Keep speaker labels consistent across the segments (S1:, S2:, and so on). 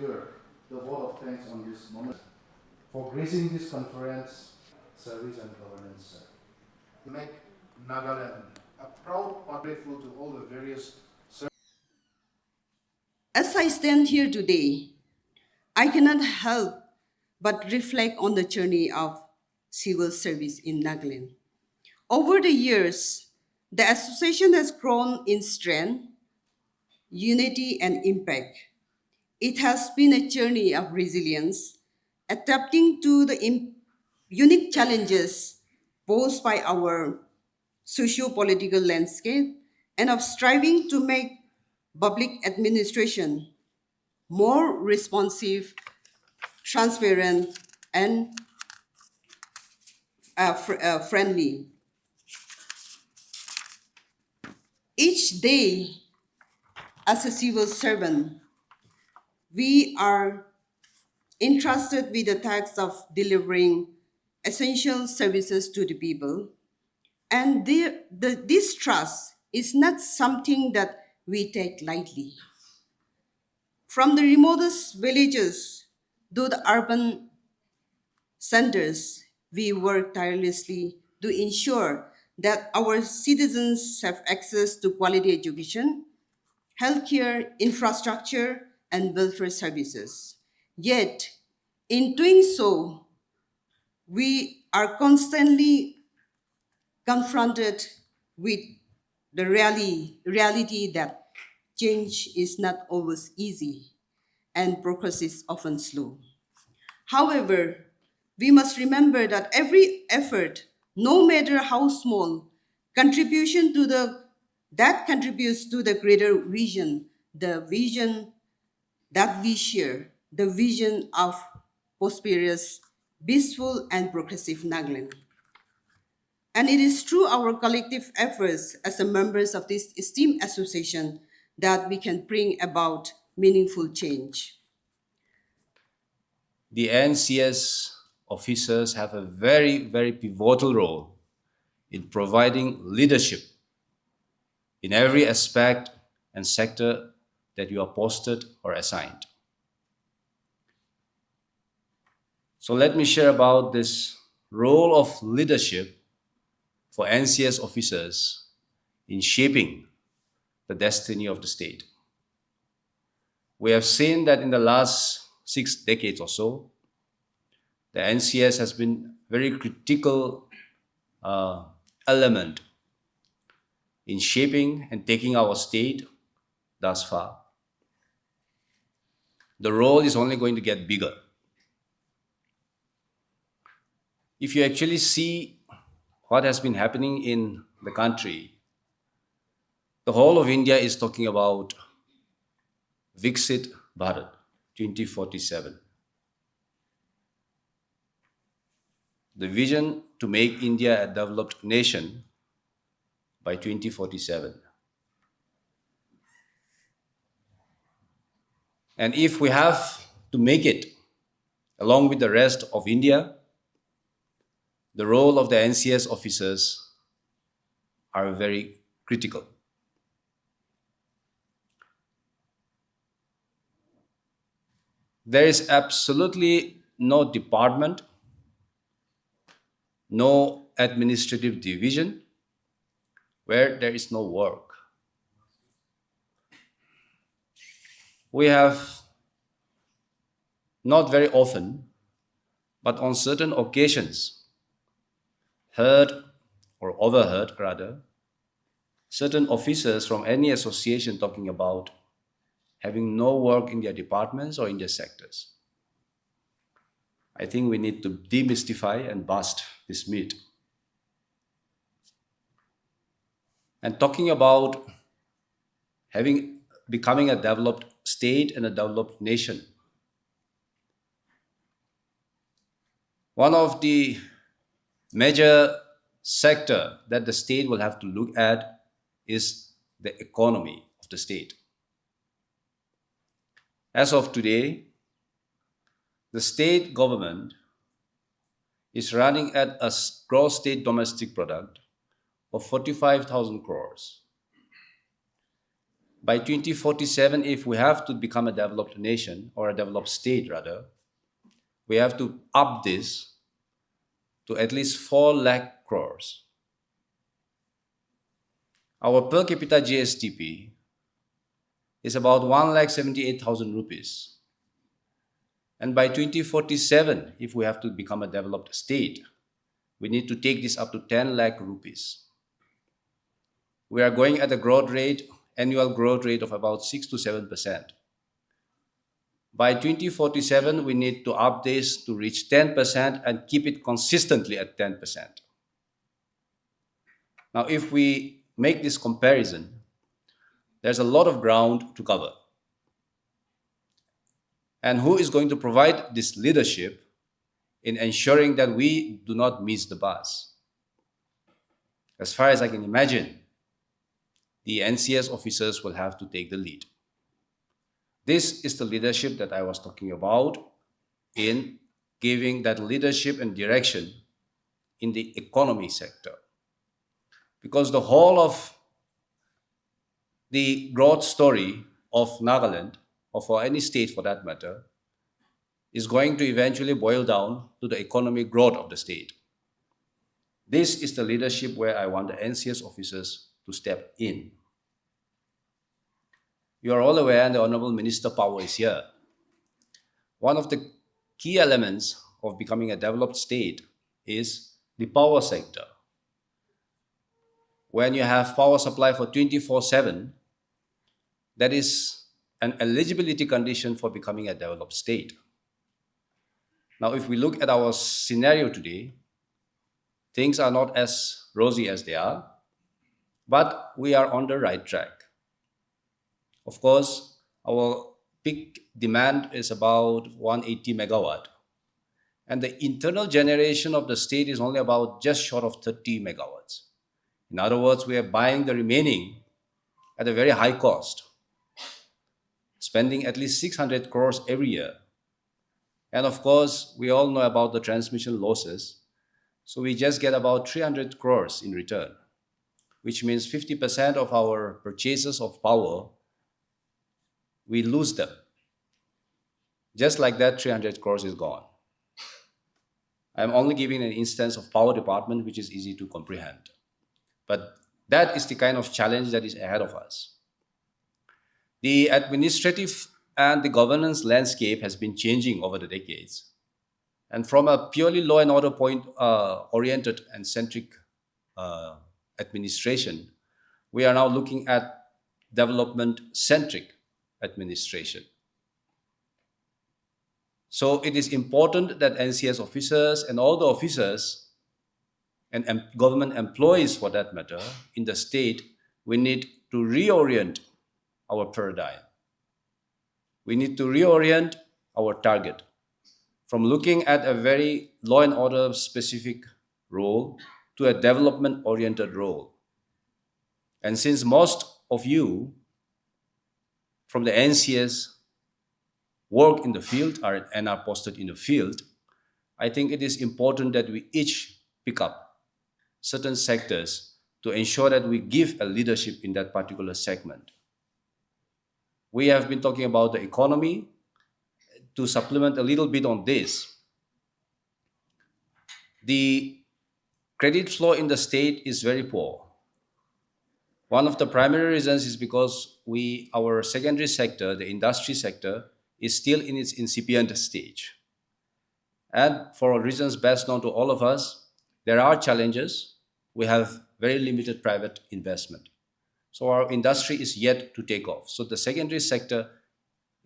S1: trigger the vote of thanks on this moment for gracing this conference, service and governance. Make Nagaland a proud part, grateful to all the various.
S2: As I stand here today, I cannot help but reflect on the journey of civil service in Nagaland. Over the years, the association has grown in strength, unity, and impact. It has been a journey of resilience, adapting to the unique challenges posed by our socio-political landscape and of striving to make public administration more responsive, transparent, and friendly. Each day, as a civil servant, we are entrusted with the task of delivering essential services to the people. And this trust is not something that we take lightly. From the remotest villages to the urban centers, we work tirelessly to ensure that our citizens have access to quality education, healthcare, infrastructure, and welfare services. Yet, in doing so, we are constantly confronted with the reality that change is not always easy and progress is often slow. However, we must remember that every effort, no matter how small, contribution to the that contributes to the greater vision, the vision that we share, the vision of prosperous, peaceful, and progressive Nagaland. And it is through our collective efforts as the members of this esteemed association that we can bring about meaningful change.
S3: The NCS officers have a very, very pivotal role in providing leadership in every aspect and sector that you are posted or assigned. So let me share about this role of leadership for NCS officers in shaping the destiny of the state. We have seen that in the last 6 decades or so, the NCS has been very critical element in shaping and taking our state thus far. The role is only going to get bigger. If you actually see what has been happening in the country, the whole of India is talking about Viksit Bharat 2047. The vision to make India a developed nation by 2047. And if we have to make it along with the rest of India, the role of the NCS officers are very critical. There is absolutely no department, no administrative division where there is no work. We have not very often, but on certain occasions, heard or overheard rather, certain officers from any association talking about having no work in their departments or in their sectors. I think we need to demystify and bust this myth. And talking about becoming a developed state and a developed nation, one of the major sector that the state will have to look at is the economy of the state. As of today, the state government is running at a gross state domestic product of 45,000 crores. By 2047, if we have to become a developed nation, or a developed state rather, we have to up this to at least 4 lakh crores. Our per capita GSDP is about 1,78,000 rupees. And by 2047, if we have to become a developed state, we need to take this up to 10 lakh rupees. We are going at a annual growth rate of about 6 to 7%. By 2047, we need to up this to reach 10% and keep it consistently at 10%. Now, if we make this comparison, there's a lot of ground to cover. And who is going to provide this leadership in ensuring that we do not miss the bus? As far as I can imagine, the NCS officers will have to take the lead. This is the leadership that I was talking about in giving that leadership and direction in the economy sector. Because the whole of the growth story of Nagaland, or for any state for that matter, is going to eventually boil down to the economic growth of the state. This is the leadership where I want the NCS officers to step in. You are all aware, and the Honorable Minister Power is here. One of the key elements of becoming a developed state is the power sector. When you have power supply for 24/7, that is an eligibility condition for becoming a developed state. Now, if we look at our scenario today, things are not as rosy as they are, but we are on the right track. Of course, our peak demand is about 180 megawatt, and the internal generation of the state is only about just short of 30 megawatts. In other words, we are buying the remaining at a very high cost, spending at least 600 crores every year. And of course, we all know about the transmission losses, so we just get about 300 crores in return, which means 50% of our purchases of power, we lose them. Just like that, 300 crores is gone. I'm only giving an instance of power department, which is easy to comprehend. But that is the kind of challenge that is ahead of us. The administrative and the governance landscape has been changing over the decades. And from a purely law and order oriented and centric administration, we are now looking at development centric administration. So it is important that NCS officers and all the officers and government employees for that matter in the state, we need to reorient our paradigm. We need to reorient our target from looking at a very law and order specific role to a development oriented role. And since most of you from the NCS work in the field and are posted in the field, I think it is important that we each pick up certain sectors to ensure that we give a leadership in that particular segment. We have been talking about the economy. To supplement a little bit on this, the credit flow in the state is very poor. One of the primary reasons is because our secondary sector, the industry sector, is still in its incipient stage. And for reasons best known to all of us, there are challenges. We have very limited private investment. So our industry is yet to take off. So the secondary sector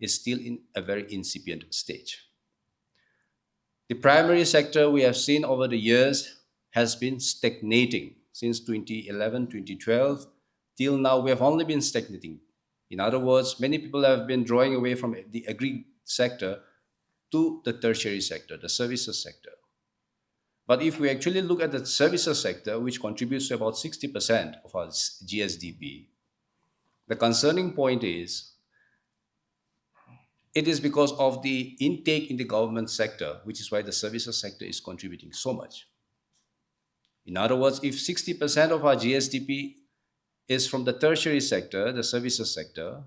S3: is still in a very incipient stage. The primary sector we have seen over the years has been stagnating since 2011, 2012. Till now, we have only been stagnating. In other words, many people have been drawing away from the agri sector to the tertiary sector, the services sector. But if we actually look at the services sector, which contributes to about 60% of our GSDP, the concerning point is, it is because of the intake in the government sector, which is why the services sector is contributing so much. In other words, if 60% of our GSDP is from the tertiary sector, the services sector.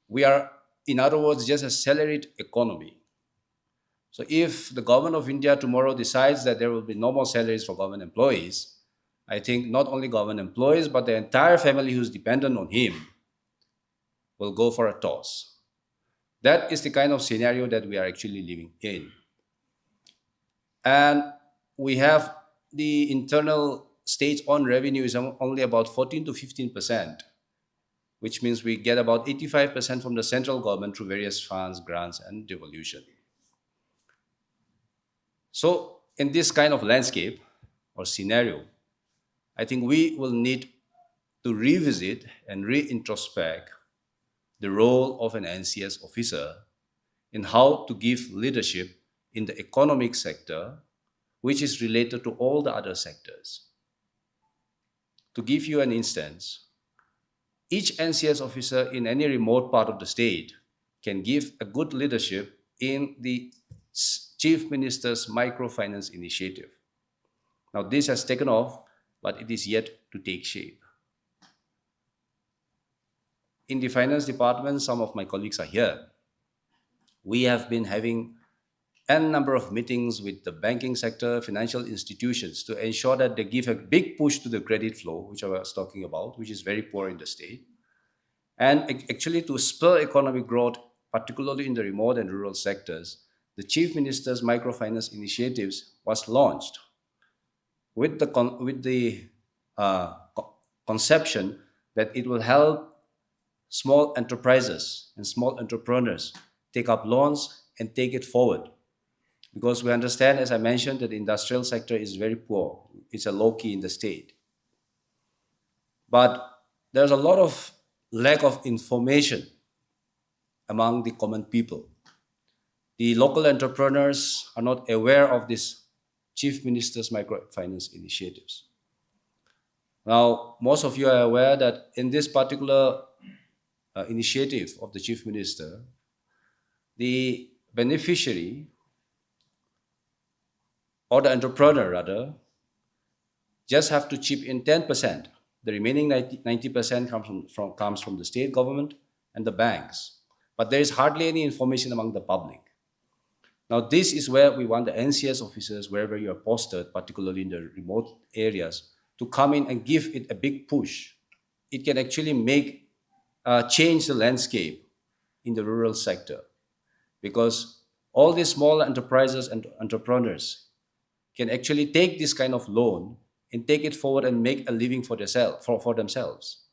S3: We are, in other words, just a salaried economy. So if the government of India tomorrow decides that there will be no more salaries for government employees, I think not only government employees, but the entire family who's dependent on him will go for a toss. That is the kind of scenario that we are actually living in. And we have the internal state-owned revenue is only about 14 to 15%, which means we get about 85% from the central government through various funds, grants, and devolution. So in this kind of landscape or scenario, I think we will need to revisit and reintrospect the role of an NCS officer in how to give leadership in the economic sector, which is related to all the other sectors. To give you an instance, each NCS officer in any remote part of the state can give a good leadership in the Chief Minister's Microfinance Initiative. Now, this has taken off, but it is yet to take shape. In the finance department, some of my colleagues are here. We have been having n number of meetings with the banking sector, financial institutions to ensure that they give a big push to the credit flow, which I was talking about, which is very poor in the state. And actually to spur economic growth, particularly in the remote and rural sectors, the Chief Minister's Microfinance Initiatives was launched with the conception that it will help small enterprises and small entrepreneurs take up loans and take it forward. Because we understand, as I mentioned, that the industrial sector is very poor. It's a low key in the state. But there's a lot of lack of information among the common people. The local entrepreneurs are not aware of this Chief Minister's Microfinance Initiatives. Now, most of you are aware that in this particular initiative of the Chief Minister, the beneficiary or the entrepreneur rather just have to chip in 10%. The remaining 90% comes from the state government and the banks. But there is hardly any information among the public. Now, this is where we want the NCS officers, wherever you are posted, particularly in the remote areas, to come in and give it a big push. It can actually change the landscape in the rural sector, because all these small enterprises and entrepreneurs can actually take this kind of loan and take it forward and make a living for themselves.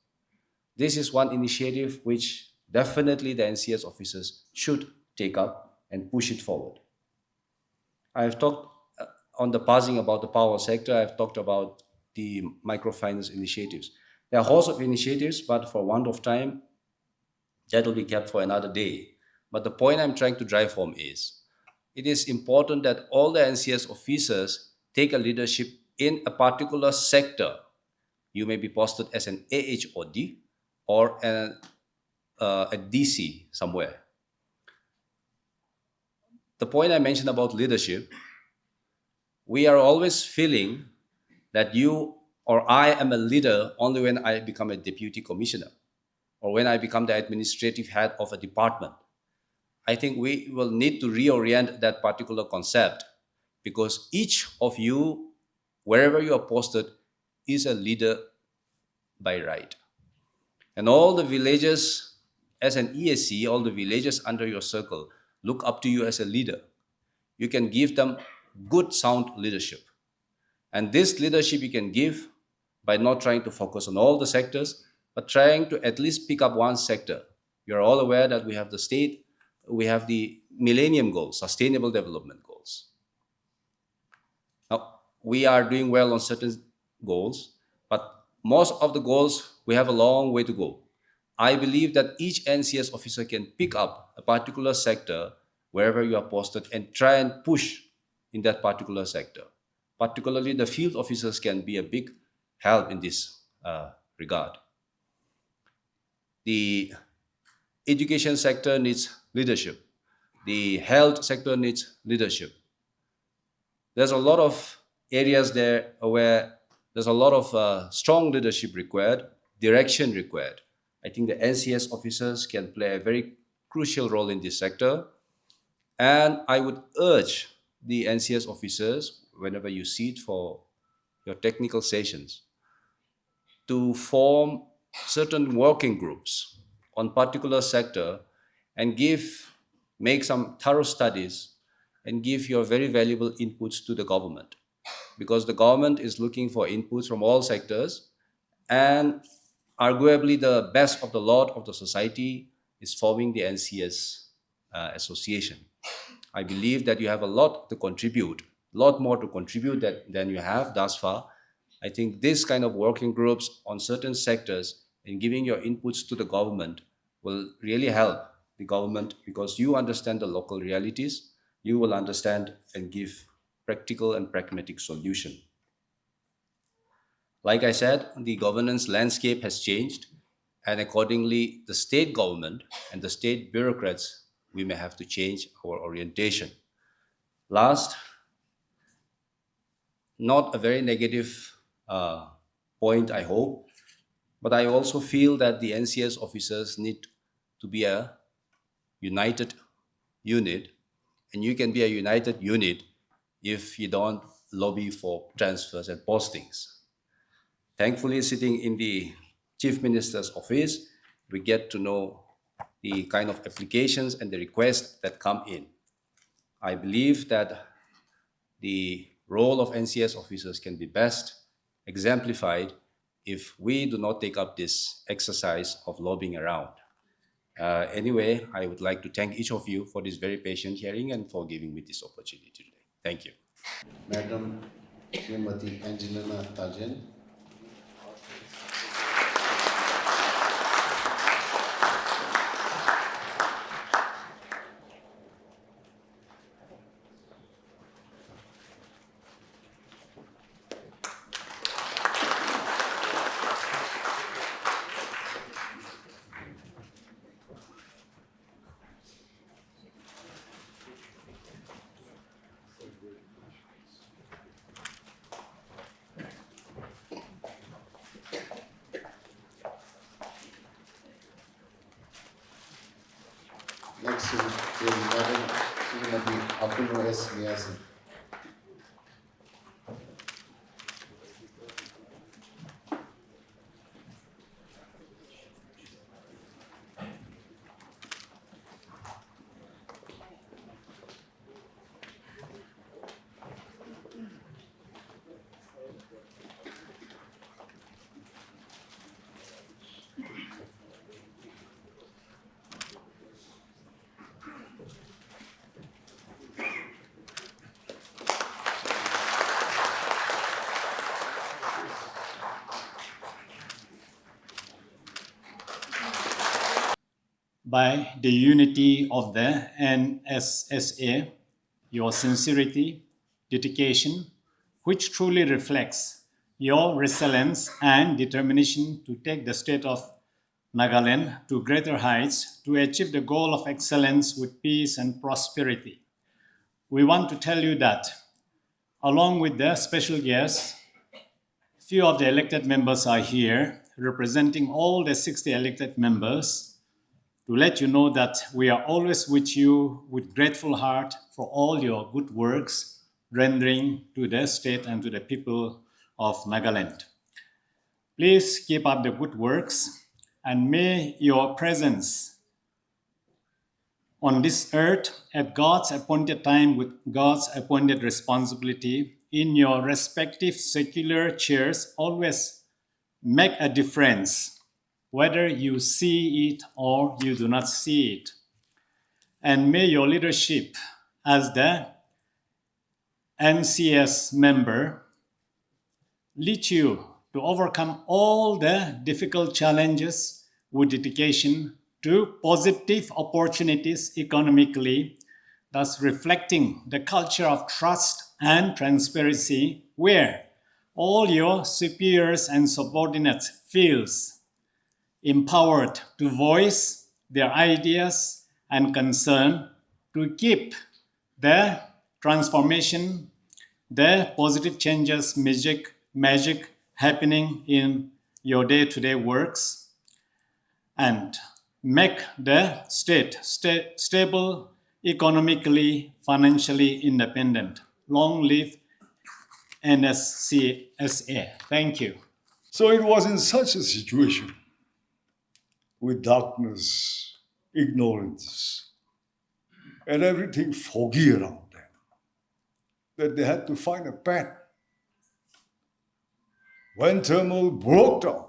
S3: This is one initiative which definitely the NCS officers should take up and push it forward. I've talked on the passing about the power sector. I've talked about the microfinance initiatives. There are a host of initiatives, but for want of time, that will be kept for another day. But the point I'm trying to drive home is, it is important that all the NCS officers take a leadership in a particular sector. You may be posted as an AHOD or a DC somewhere. The point I mentioned about leadership, we are always feeling that you or I am a leader only when I become a deputy commissioner or when I become the administrative head of a department. I think we will need to reorient that particular concept, because each of you, wherever you are posted, is a leader by right. And all the villages, as an ESC, all the villages under your circle look up to you as a leader. You can give them good, sound leadership. And this leadership you can give by not trying to focus on all the sectors, but trying to at least pick up one sector. You're all aware that we have the state, we have the Millennium Goals, Sustainable Development Goals. Now, we are doing well on certain goals, but most of the goals, we have a long way to go. I believe that each NCS officer can pick up a particular sector wherever you are posted and try and push in that particular sector. Particularly, the field officers can be a big help in this regard. The education sector needs leadership. The health sector needs leadership. There's a lot of areas there where there's a lot of strong leadership required, direction required. I think the NCS officers can play a very crucial role in this sector. And I would urge the NCS officers, whenever you sit for your technical sessions, to form certain working groups on particular sector and make some thorough studies and give your very valuable inputs to the government, because the government is looking for inputs from all sectors, and arguably the best of the lot of the society is forming the NCS association. I believe that you have a lot to contribute, a lot more to contribute than you have thus far. I think this kind of working groups on certain sectors and giving your inputs to the government will really help the government, because you understand the local realities, you will understand and give practical and pragmatic solution. Like I said, the governance landscape has changed, and accordingly, the state government and the state bureaucrats, we may have to change our orientation. Last, not a very negative point, I hope, but I also feel that the NCS officers need to be a united unit, and you can be a united unit if you don't lobby for transfers and postings. Thankfully, sitting in the Chief Minister's office, we get to know the kind of applications and the requests that come in. I believe that the role of NCS officers can be best exemplified if we do not take up this exercise of lobbying around. Anyway, I would like to thank each of you for this very patient hearing and for giving me this opportunity today. Thank you.
S4: Madam Srimati Angelina Tajan. Next is Madam Srimati Abdul S. Niazi.
S5: By the unity of the NSSA, your sincerity, dedication, which truly reflects your resilience and determination to take the state of Nagaland to greater heights to achieve the goal of excellence with peace and prosperity. We want to tell you that, along with the special guests, few of the elected members are here representing all the 60 elected members, to let you know that we are always with you with grateful heart for all your good works rendering to the state and to the people of Nagaland. Please keep up the good works, and may your presence on this earth at God's appointed time with God's appointed responsibility in your respective secular chairs always make a difference, whether you see it or you do not see it. And may your leadership as the NCS member lead you to overcome all the difficult challenges with dedication to positive opportunities economically, thus reflecting the culture of trust and transparency where all your superiors and subordinates feels empowered to voice their ideas and concern to keep the transformation, the positive changes, magic happening in your day-to-day works and make the state stable, economically, financially independent. Long live NSCSA. Thank you.
S6: So it was in such a situation, with darkness, ignorance, and everything foggy around them, that they had to find a path. When turmoil broke down,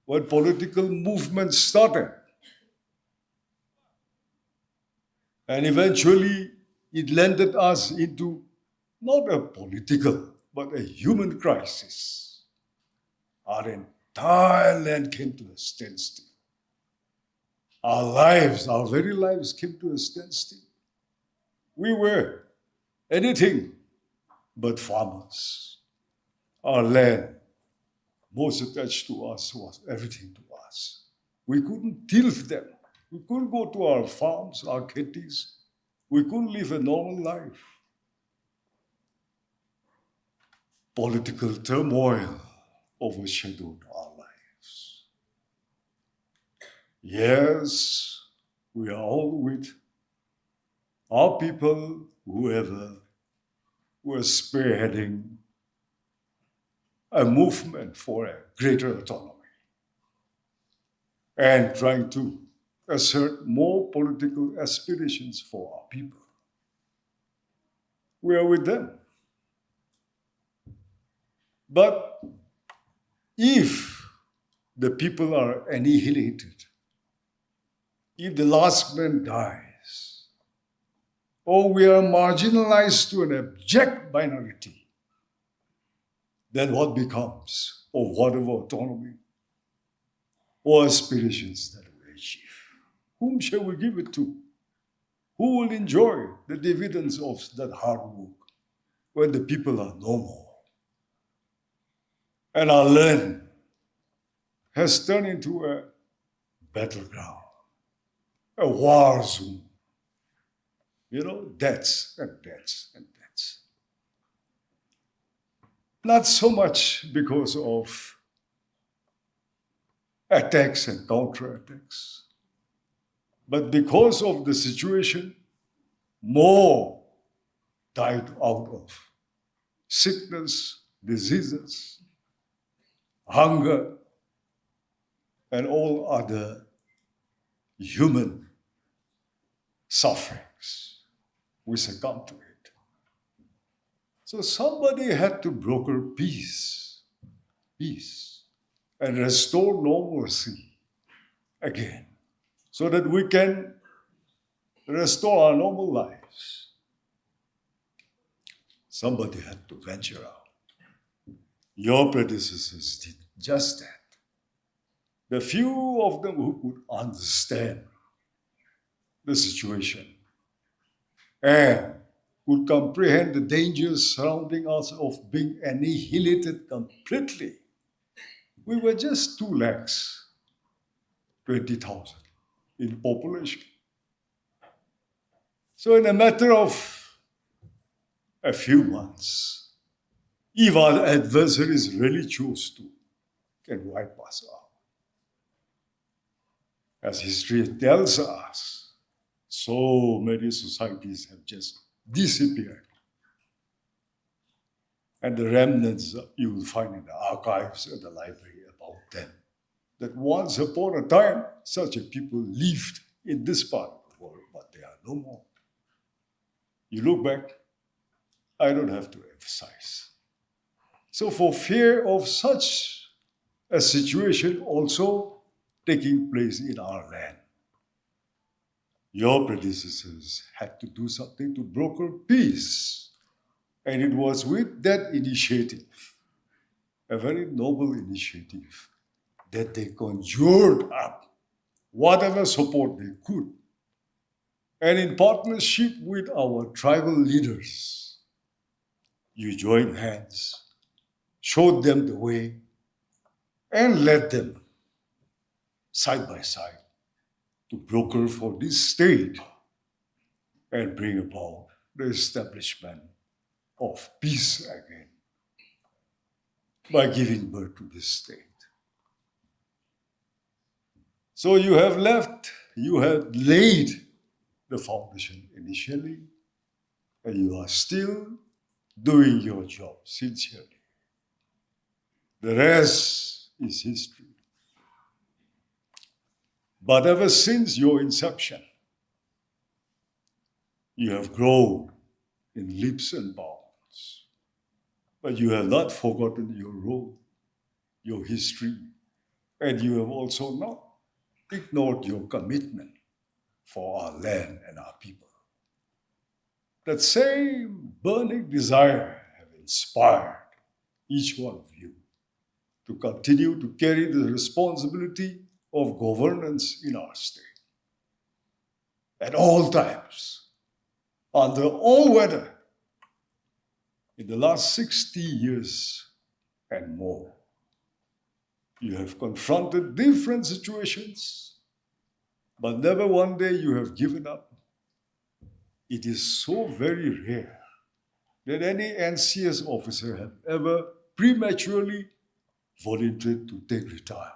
S6: when political movements started, and eventually it landed us into not a political, but a human crisis. Our entire land came to a standstill. Our lives, our very lives came to a standstill. We were anything but farmers. Our land, most attached to us, was everything to us. We couldn't till them. We couldn't go to our farms, our kitties. We couldn't live a normal life. Political turmoil overshadowed our lives. Yes, we are all with our people, whoever were spearheading a movement for a greater autonomy and trying to assert more political aspirations for our people. We are with them. But if the people are annihilated, if the last man dies, or we are marginalized to an abject minority, then what becomes of whatever autonomy or aspirations that we achieve? Whom shall we give it to? Who will enjoy the dividends of that hard work when the people are no more? And our land has turned into a battleground, a war zone. You know, debts and debts and debts. Not so much because of attacks and counterattacks, but because of the situation, more died out of sickness, diseases, hunger, and all other human sufferings. We succumb to it. So somebody had to broker peace, and restore normalcy again, so that we can restore our normal lives. Somebody had to venture out. Your predecessors did just that. The few of them who could understand the situation and could comprehend the dangers surrounding us of being annihilated completely. We were just 220,000 in population. So in a matter of a few months, if our adversaries really choose to, can wipe us out. As history tells us, so many societies have just disappeared. And the remnants you will find in the archives and the library about them. That once upon a time, such a people lived in this part of the world, but they are no more. You look back, I don't have to emphasize. So for fear of such a situation also taking place in our land, your predecessors had to do something to broker peace. And it was with that initiative, a very noble initiative, that they conjured up whatever support they could. And in partnership with our tribal leaders, you joined hands, showed them the way, and led them side by side to broker for this state and bring about the establishment of peace again by giving birth to this state. So you have laid the foundation initially, and you are still doing your job sincerely. The rest is history. But ever since your inception, you have grown in leaps and bounds. But you have not forgotten your role, your history, and you have also not ignored your commitment for our land and our people. That same burning desire have inspired each one of you to continue to carry the responsibility of governance in our state. At all times, under all weather, in the last 60 years and more, you have confronted different situations, but never one day you have given up. It is so very rare that any NCS officer have ever prematurely volunteered to take retirement.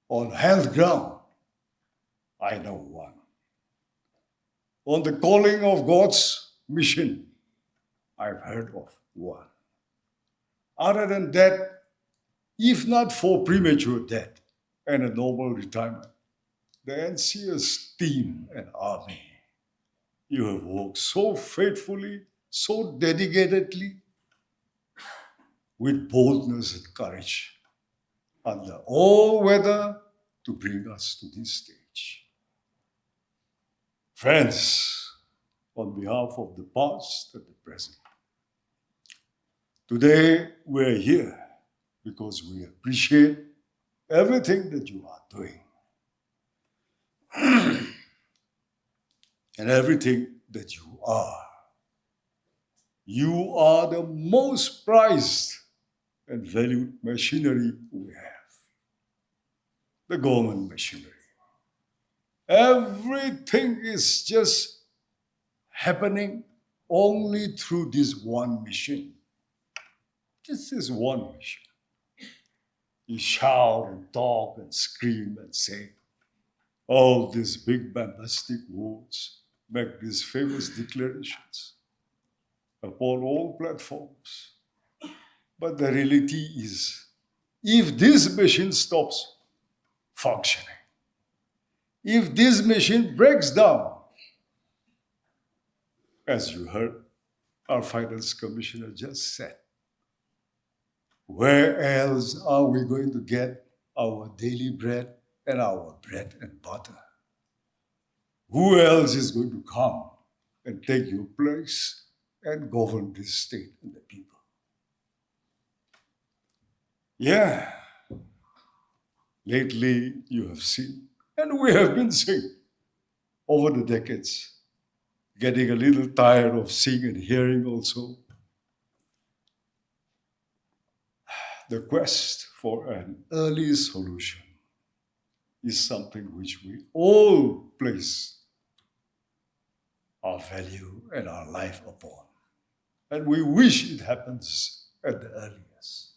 S6: On health ground, I know one. On the calling of God's mission, I've heard of one. Other than that, if not for premature death and a noble retirement, the NCS team and army, you have worked so faithfully, so dedicatedly, with boldness and courage, under all weather, to bring us to this stage. Friends, on behalf of the past and the present, today we're here because we appreciate everything that you are doing and everything that you are. You are the most prized and valued machinery we have. The government machinery. Everything is just happening only through this one mission. Just this one mission. You shout and talk and scream and say all these big bombastic words, make these famous declarations upon all platforms. But the reality is, if this machine stops functioning, if this machine breaks down, as you heard our finance commissioner just said, where else are we going to get our daily bread and our bread and butter? Who else is going to come and take your place and govern this state and the people? Yeah, lately you have seen, and we have been seeing over the decades, getting a little tired of seeing and hearing also, the quest for an early solution is something which we all place our value and our life upon. And we wish it happens at the earliest.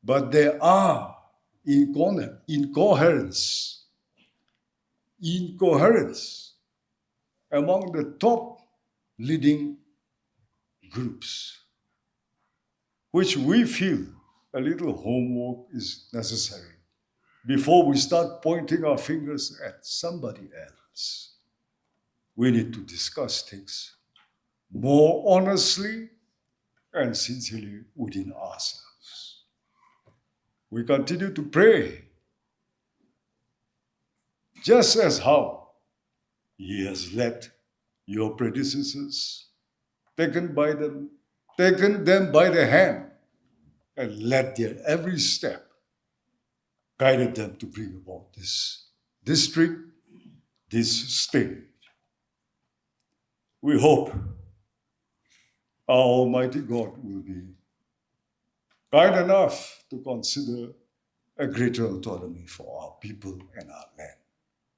S6: But there are incoherence among the top leading groups, which we feel a little homework is necessary before we start pointing our fingers at somebody else. We need to discuss things more honestly and sincerely within ourselves. We continue to pray, just as how He has led your predecessors, taken them by the hand, and led their every step, guided them to bring about this district, this state. We hope our Almighty God will be kind enough to consider a greater autonomy for our people and our land.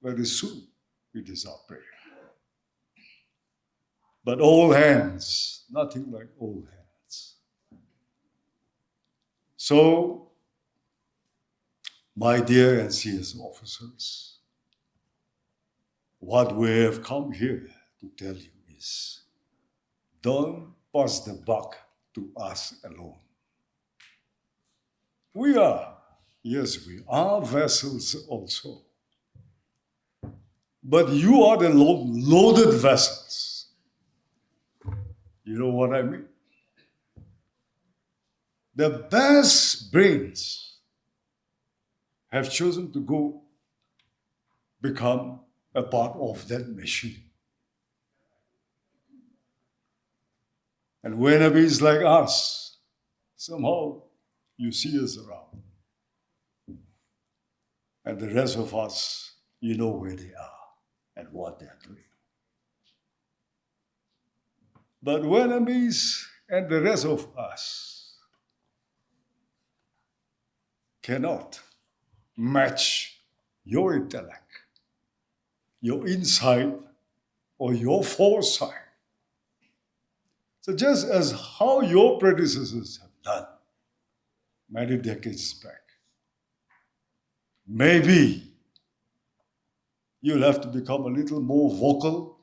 S6: Very soon, it is our prayer. But all hands, nothing like all hands. So, My dear NCS officers, what we have come here to tell you is, don't pass the buck to us alone. We are vessels also. But you are the loaded vessels. You know what I mean? The best brains have chosen to go become a part of that machine. And whenever it's like us, somehow you see us around. And the rest of us, you know where they are and what they're doing. But Vietnamese and the rest of us cannot match your intellect, your insight, or your foresight. So just as how your predecessors have done many decades back, maybe you'll have to become a little more vocal.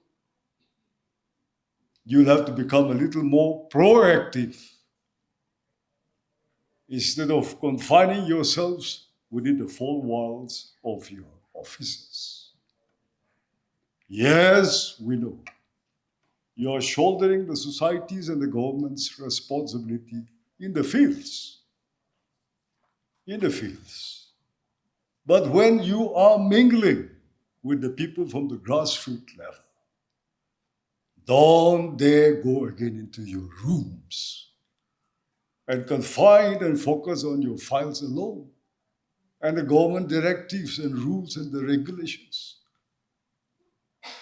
S6: You'll have to become a little more proactive instead of confining yourselves within the four walls of your offices. Yes, we know you are shouldering the society's and the government's responsibility in the fields. In the fields. But when you are mingling with the people from the grassroots level, don't dare go again into your rooms and confine and focus on your files alone and the government directives and rules and the regulations.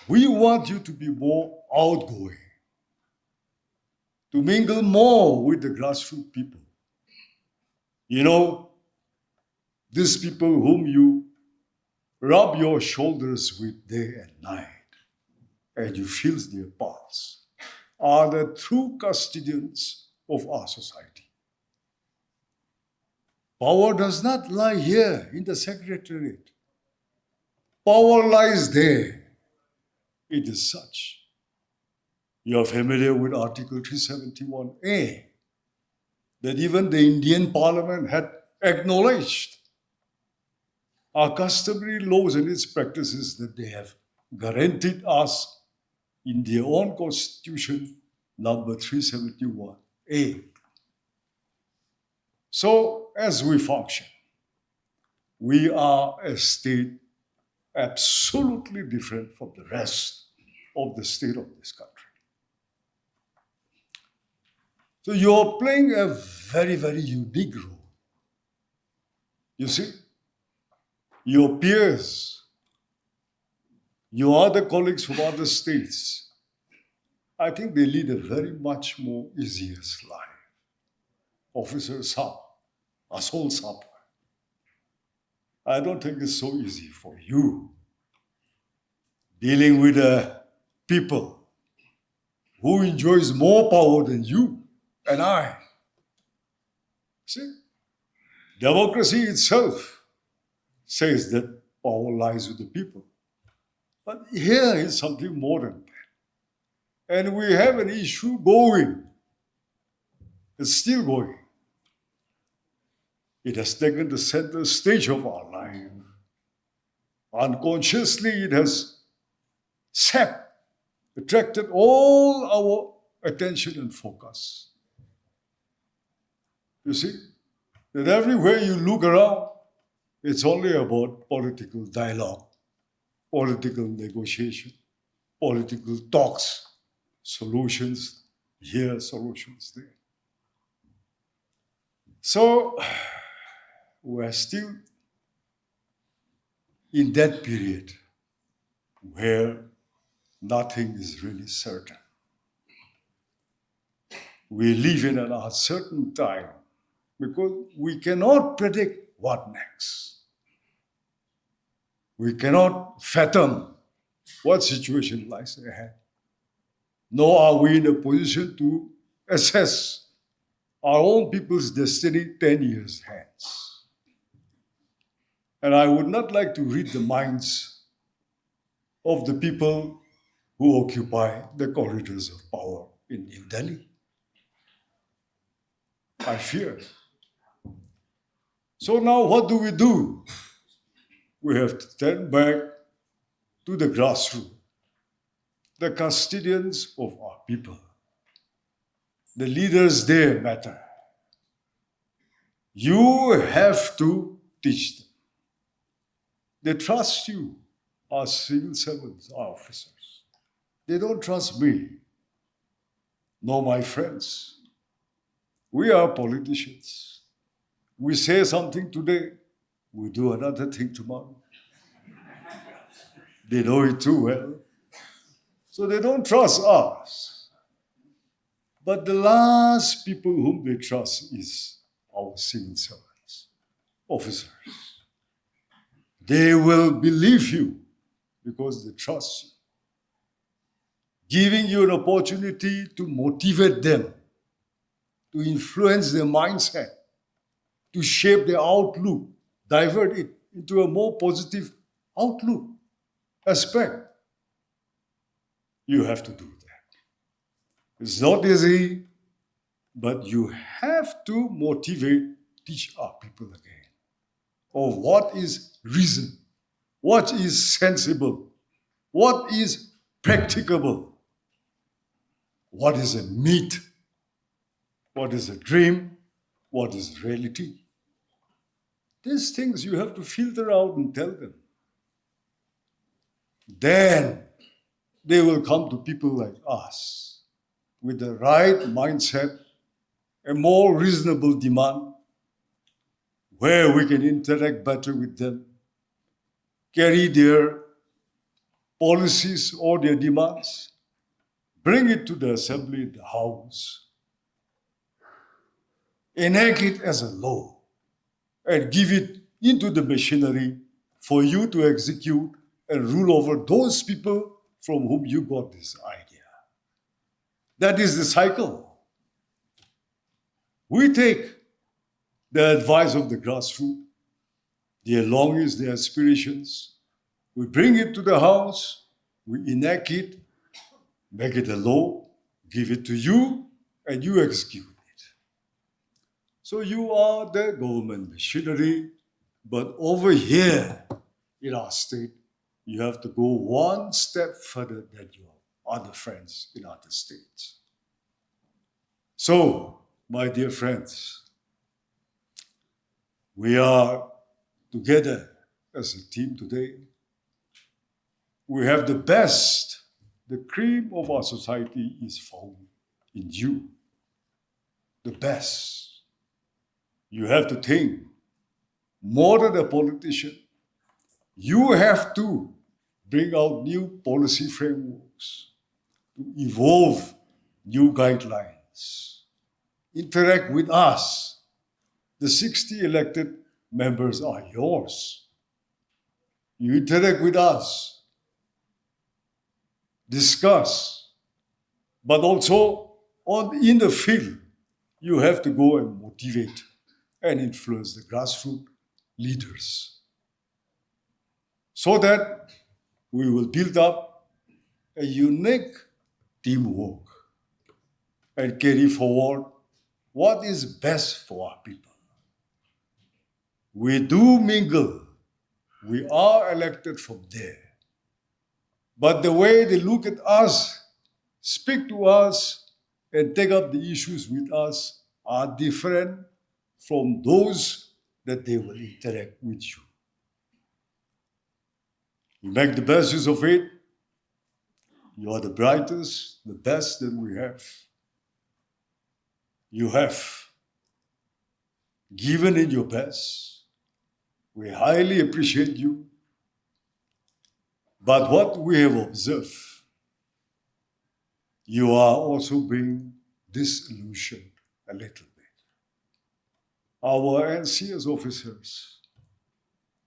S6: We want you to be more outgoing, to mingle more with the grassroots people. You know, these people whom you rub your shoulders with day and night, and you feel their pulse, are the true custodians of our society. Power does not lie here in the secretariat. Power lies there. It is such. You are familiar with Article 371A, that even the Indian Parliament had acknowledged our customary laws and its practices that they have guaranteed us in their own constitution, number 371A. So, as we function, we are a state absolutely different from the rest of the state of this country. So you're playing a very, very unique role. You see, your peers, your other colleagues from other states, I think they lead a very much more easier life. Officer Sab, Asol Sab. I don't think it's so easy for you dealing with people who enjoys more power than you and I. See, democracy itself says that power lies with the people. But here is something more than that. And we have an issue going. It's still going. It has taken the center stage of our life. Unconsciously, it has attracted all our attention and focus. You see, that everywhere you look around, it's only about political dialogue, political negotiation, political talks, solutions here, solutions there. So, we're still in that period where nothing is really certain. We live in an uncertain time because we cannot predict what next. We cannot fathom what situation lies ahead. Nor are we in a position to assess our own people's destiny 10 years hence. And I would not like to read the minds of the people who occupy the corridors of power in New Delhi. I fear. So now what do? We have to turn back to the grassroots, the custodians of our people. The leaders there matter. You have to teach them. They trust you, our civil servants, our officers. They don't trust me, nor my friends. We are politicians. We say something today, we do another thing tomorrow. They know it too well. So they don't trust us. But the last people whom they trust is our civil servants, officers. They will believe you because they trust you. Giving you an opportunity to motivate them, to influence their mindset, to shape their outlook, divert it into a more positive outlook, aspect. You have to do that. It's not easy, but you have to motivate, teach our people again of what is reason, what is sensible, what is practicable, what is a myth, what is a dream, what is reality. These things you have to filter out and tell them. Then they will come to people like us with the right mindset, a more reasonable demand, where we can interact better with them, carry their policies or their demands, bring it to the assembly, the house, enact it as a law, and give it into the machinery for you to execute and rule over those people from whom you got this idea. That is the cycle. We take the advice of the grassroots, their longings, their aspirations. We bring it to the house, we enact it, make it a law, give it to you, and you execute it. So you are the government machinery, but over here in our state, you have to go one step further than your other friends in other states. So, my dear friends, we are together as a team today. We have the best, the cream of our society is found in you. The best. You have to think more than a politician. You have to bring out new policy frameworks, to evolve new guidelines, interact with us. The 60 elected members are yours. You interact with us, discuss, but also in the field, you have to go and motivate and influence the grassroots leaders so that we will build up a unique teamwork and carry forward what is best for our people. We do mingle. We are elected from there. But the way they look at us, speak to us, and take up the issues with us are different from those that they will interact with you. You make the best use of it. You are the brightest, the best that we have. You have given in your best. We highly appreciate you. But what we have observed, you are also being disillusioned a little bit. Our NCS officers,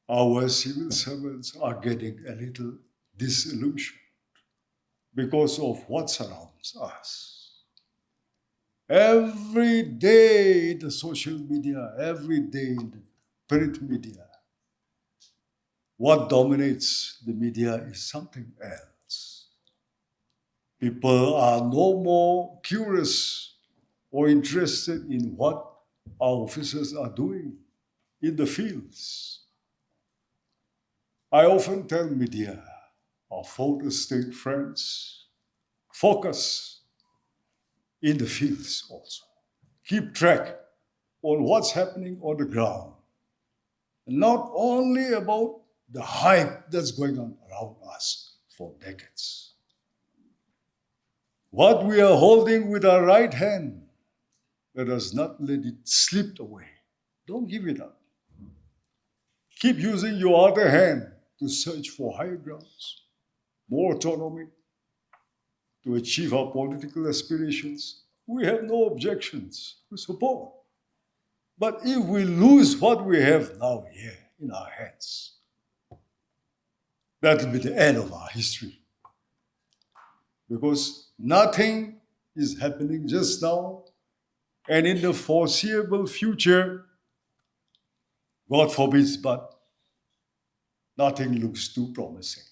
S6: our civil servants are getting a little disillusioned because of what surrounds us. Every day in the social media, every day in the print media, what dominates the media is something else. People are no more curious or interested in what our officers are doing in the fields. I often tell media, our former state friends, focus in the fields also. Keep track on what's happening on the ground. Not only about the hype that's going on around us for decades. What we are holding with our right hand, let us not let it slip away. Don't give it up. Keep using your other hand to search for higher grounds, more autonomy, to achieve our political aspirations. We have no objections to support. But if we lose what we have now here in our hands, that will be the end of our history. Because nothing is happening just now, and in the foreseeable future, God forbids, but nothing looks too promising.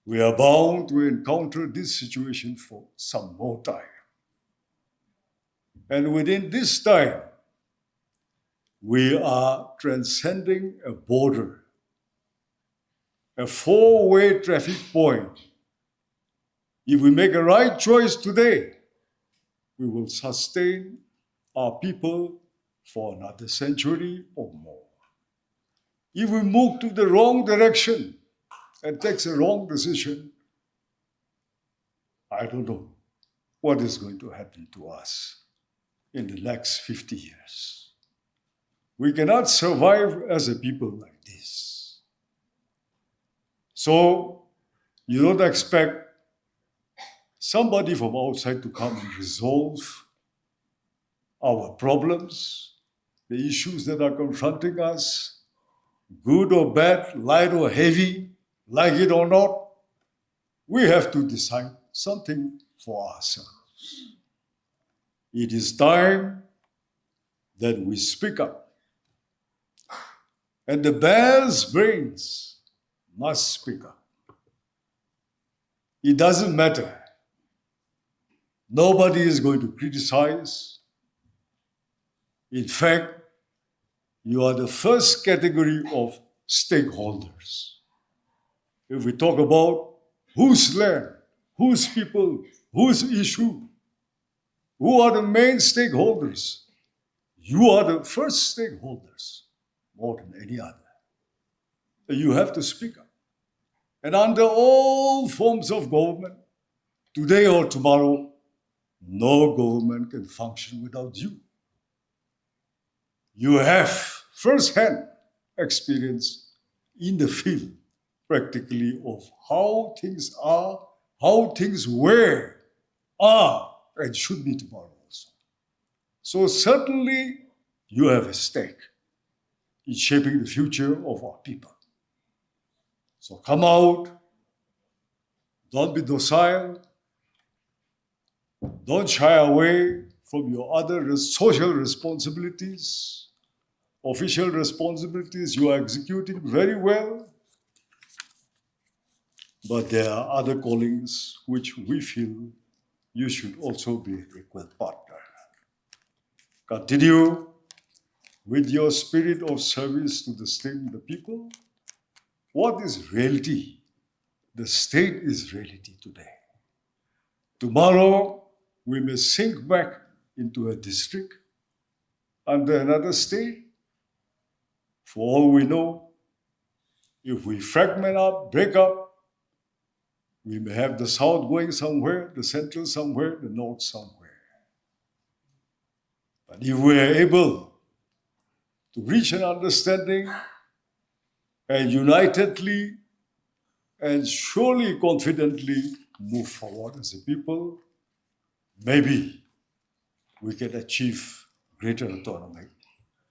S6: We are bound to encounter this situation for some more time. And within this time, we are transcending a border, a four-way traffic point. If we make a right choice today, we will sustain our people for another century or more. If we move to the wrong direction and take a wrong decision, I don't know what is going to happen to us in the next 50 years. We cannot survive as a people like this. So you don't expect somebody from outside to come and resolve our problems, the issues that are confronting us, good or bad, light or heavy, like it or not. We have to decide something for ourselves. It is time that we speak up. And the bear's brains must speak up. It doesn't matter. Nobody is going to criticize. In fact, you are the first category of stakeholders. If we talk about whose land, whose people, whose issue, who are the main stakeholders, you are the first stakeholders more than any other. You have to speak up. And under all forms of government, today or tomorrow, no government can function without you. You have first-hand experience in the field, practically, of how things are, how things were, are, and should be tomorrow also. So certainly, you have a stake in shaping the future of our people. So come out, don't be docile, don't shy away from your other social responsibilities, official responsibilities you are executing very well. But there are other callings which we feel you should also be an equal partner. Continue with your spirit of service to the state and the people. What is reality? The state is reality today. Tomorrow, we may sink back into a district under another state. For all we know, if we fragment up, break up, we may have the south going somewhere, the central somewhere, the north somewhere. But if we are able to reach an understanding and unitedly and surely confidently move forward as a people, maybe we can achieve greater autonomy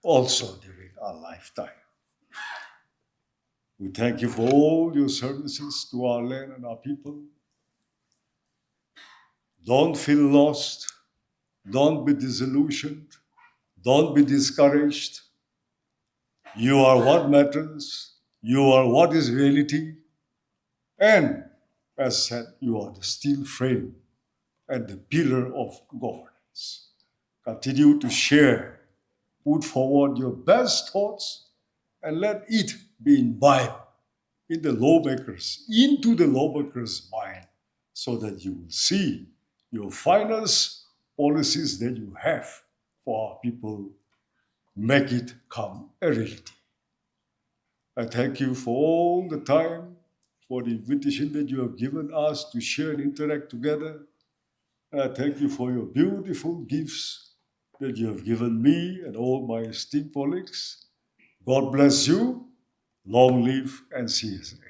S6: also during our lifetime. We thank you for all your services to our land and our people. Don't feel lost. Don't be disillusioned. Don't be discouraged. You are what matters. You are what is reality. And as said, you are the steel frame and the pillar of governance. Continue to share, put forward your best thoughts, and let it be imbibed in the lawmakers, into the lawmakers' mind, so that you will see your finest policies that you have for our people, make it come a reality. I thank you for all the time, for the invitation that you have given us to share and interact together. And I thank you for your beautiful gifts that you have given me and all my esteemed colleagues. God bless you. Long live NCSA.